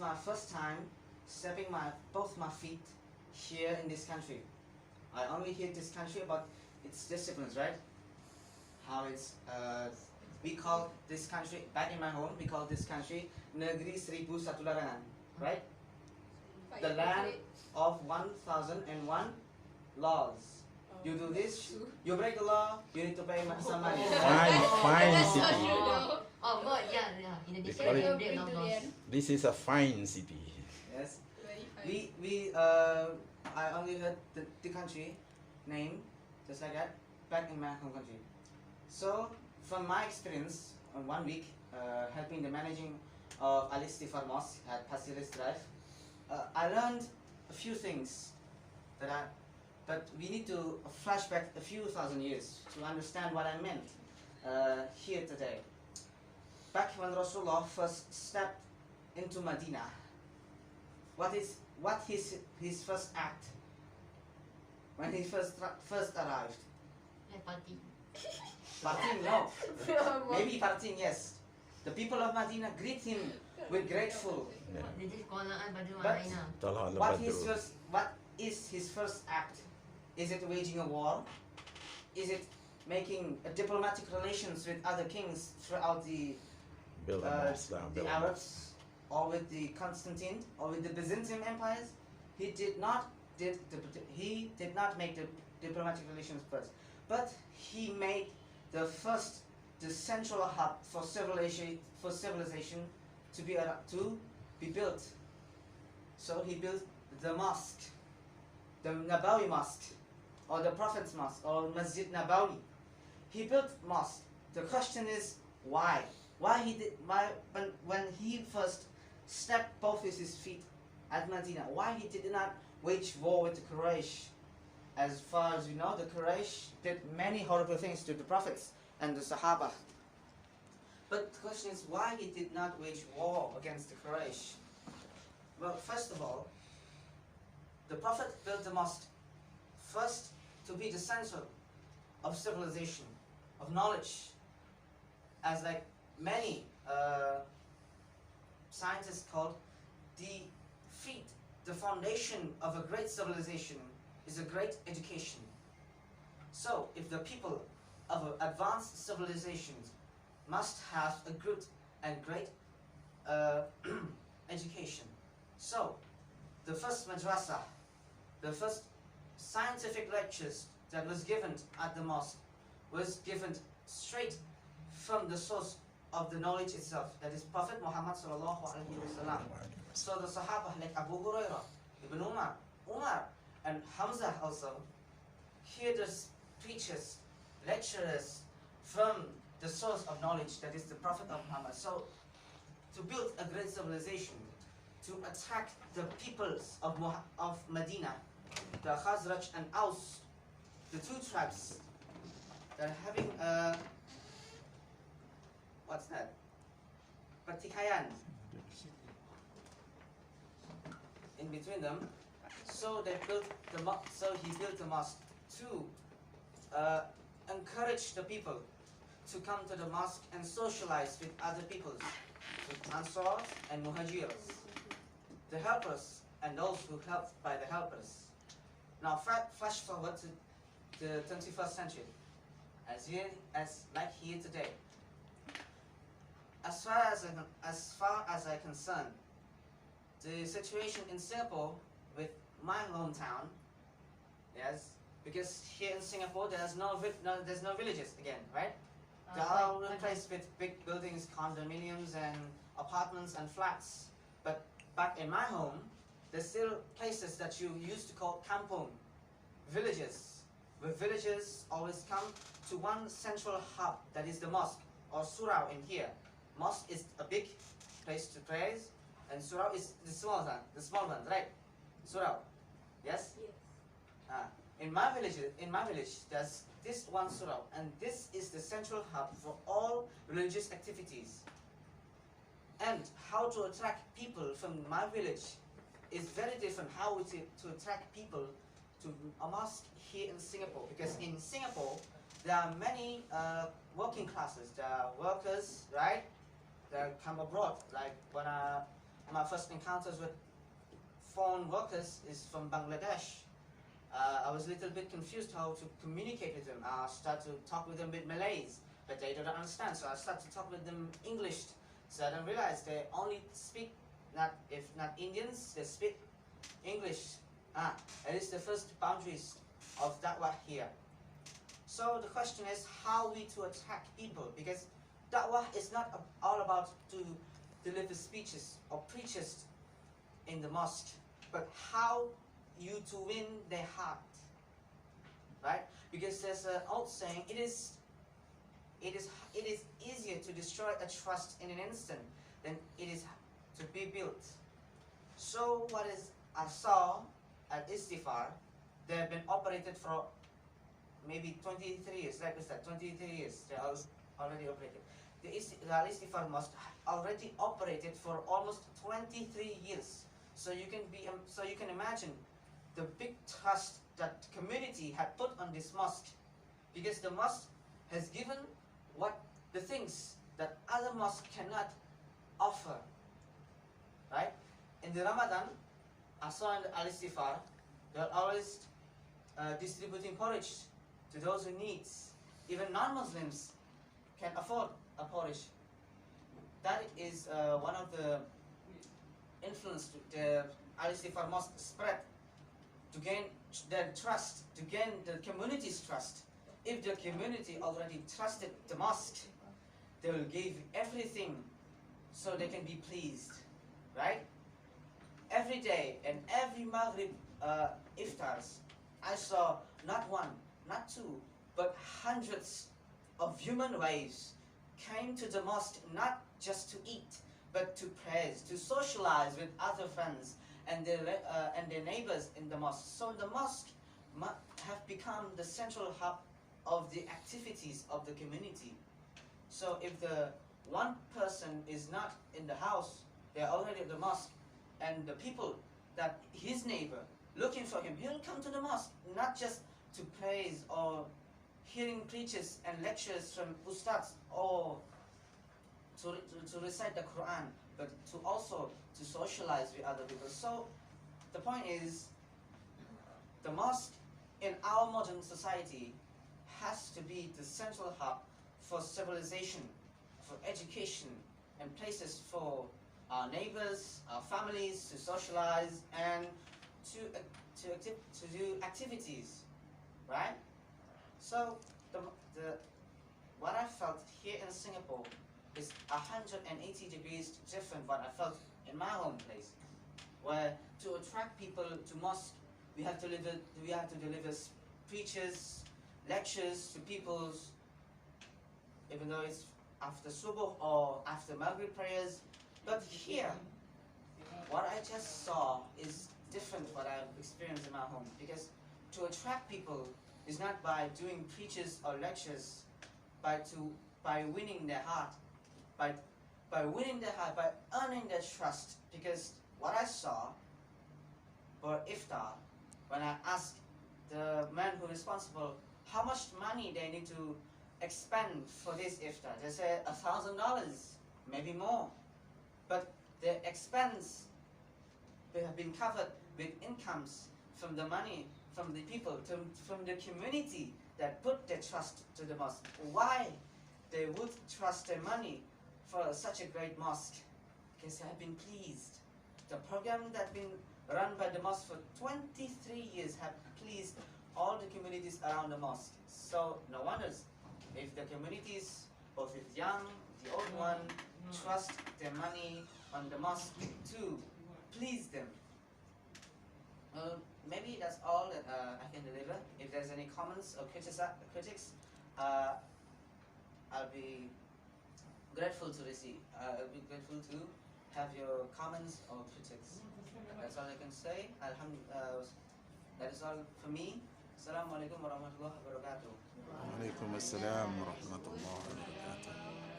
my first time stepping both my feet here in this country. I only hit this country about its disciplines, right? How it's we call this country, back in my home, we call this country Negeri Seribu Satu Larangan, right? The land of 1001 laws. You do this, you break the law, you need to pay some money. Fine city. Oh, but yeah. In They addition, call we it- break laws. This is a fine city. Yes. I only heard the country name just like that back in my home country. So from my experience on 1 week helping the managing of Al-Istighfar Mosque at Pasiris Drive, I learned a few things but we need to flashback a few thousand years to understand what I meant here today. Back when Rasulullah first stepped into Medina, what is his first act when he first arrived? Party. Partying, no. Maybe partying, yes. The people of Medina greet him with grateful. Dia just kolaan pada orang But lain lah. Tolong what is his first act? Is it waging a war? Is it making diplomatic relations with other kings throughout the Arabs, or with the Constantine, or with the Byzantine empires? He did not make the diplomatic relations first, but he made the central hub for civilization to be built. So he built the mosque, the Nabawi mosque, or the Prophet's mosque, or Masjid Nabawi. He built mosque. The question is why? When he first stepped both his feet at Medina, why he did not wage war with the Quraysh? As far as we know, the Quraysh did many horrible things to the Prophets and the Sahaba. But the question is why he did not wage war against the Quraysh? Well, first of all, the Prophet built the mosque first to be the center of civilization, of knowledge, as like many scientists called the foundation of a great civilization is a great education. So if the people of advanced civilizations must have a good and great education. So the first madrasa, the first scientific lectures that was given at the mosque was given straight from the source of the knowledge itself, that is Prophet Muhammad sallallahu alaihi wasallam. So the Sahaba like Abu Hurairah, Ibn Umar, and Hamza also hear the preachers, lecturers from the source of knowledge, that is the Prophet of Muhammad. So to build a great civilization, to attack the peoples of Medina, the Khazraj and Aus, the two tribes that are having what's that? Pertikaian in between them. So he built the mosque to encourage the people to come to the mosque and socialize with other peoples, with Ansars and Muhajirs, the helpers and those who helped by the helpers. Now flash forward to the 21st century, as here today. As far as I'm concerned, the situation in Singapore with my hometown, yes, because here in Singapore there's no villages again, right? They're all replaced with big buildings, condominiums, and apartments and flats. But back in my home, there's still places that you used to call kampung, villages, where villagers always come to one central hub, that is the mosque, or surau in here. Mosque is a big place to pray, and surau is the small one, right? Surau, yes? Yes. In my village, there's this one surau, and this is the central hub for all religious activities. And how to attract people from my village is very different how to attract people to a mosque here in Singapore, because in Singapore there are many working classes. There are workers, right? That come abroad, like my first encounters with foreign workers is from Bangladesh. I was a little bit confused how to communicate with them. I started to talk with them with Malays, but they don't understand. So I started to talk with them English. So I don't realize they only speak, if not Indians, they speak English. It is the first boundaries of da'wah here. So the question is how we to attract people, because da'wah is not all about to deliver speeches or preaches in the mosque, but how you to win their heart, right? Because there's an old saying, it is easier to destroy a trust in an instant than it is to be built. So what is I saw at Istighfar, they have been operated for maybe 23 years, like I said, 23 years they are already operated. The Istighfar Mosque already operated for almost 23 years. So you can imagine the big trust that the community had put on this mosque, because the mosque has given what the things that other mosques cannot offer, right? In the Ramadan, I saw in the Al-Istighfar, they're always distributing porridge to those who need. Even non-Muslims can afford a porridge. That is one of the influence the Al-Istighfar Mosque spread to gain their trust, to gain the community's trust. If the community already trusted the mosque, they will give everything so they can be pleased, right? Every day and every Maghrib iftars, I saw not one, not two, but hundreds of human waves came to the mosque not just to eat, but to praise, to socialize with other friends and their neighbors in the mosque. So the mosque have become the central hub of the activities of the community. So if the one person is not in the house, they are already at the mosque, and the people that his neighbor looking for him, he'll come to the mosque, not just to praise or hearing preachers and lectures from ustads or to recite the Quran, but to also to socialize with other people. So the point is, the mosque in our modern society has to be the central hub for civilization, for education, and places for our neighbors, our families to socialize and to do activities, right? So what I felt here in Singapore is 180 degrees different what I felt in my home place, where to attract people to mosque, we have to deliver preachers, lectures to people's, even though it's after subuh or after Maghrib prayers. But here, what I just saw is different what I've experienced in my home, because to attract people is not by doing preachers or lectures, by winning their heart, by winning their heart, by earning their trust. Because what I saw for iftar, when I asked the man who is responsible how much money they need to expend for this iftar, they said $1,000, maybe more. But the expense have been covered with incomes from the money, from the people, from the community that put their trust to the mosque. Why they would trust their money for such a great mosque? Because they have been pleased. The program that been run by the mosque for 23 years have pleased all the communities around the mosque. So no wonders if the communities, both the young, the old one, trust their money on the mosque to please them. Maybe that's all that I can deliver. If there's any comments or critics, I'll be grateful to receive. I'll be grateful to have your comments or critics. That's all I can say. That is all for me. Assalamu alaikum warahmatullahi wabarakatuh. Waalaikumsalam warahmatullahi wabarakatuh.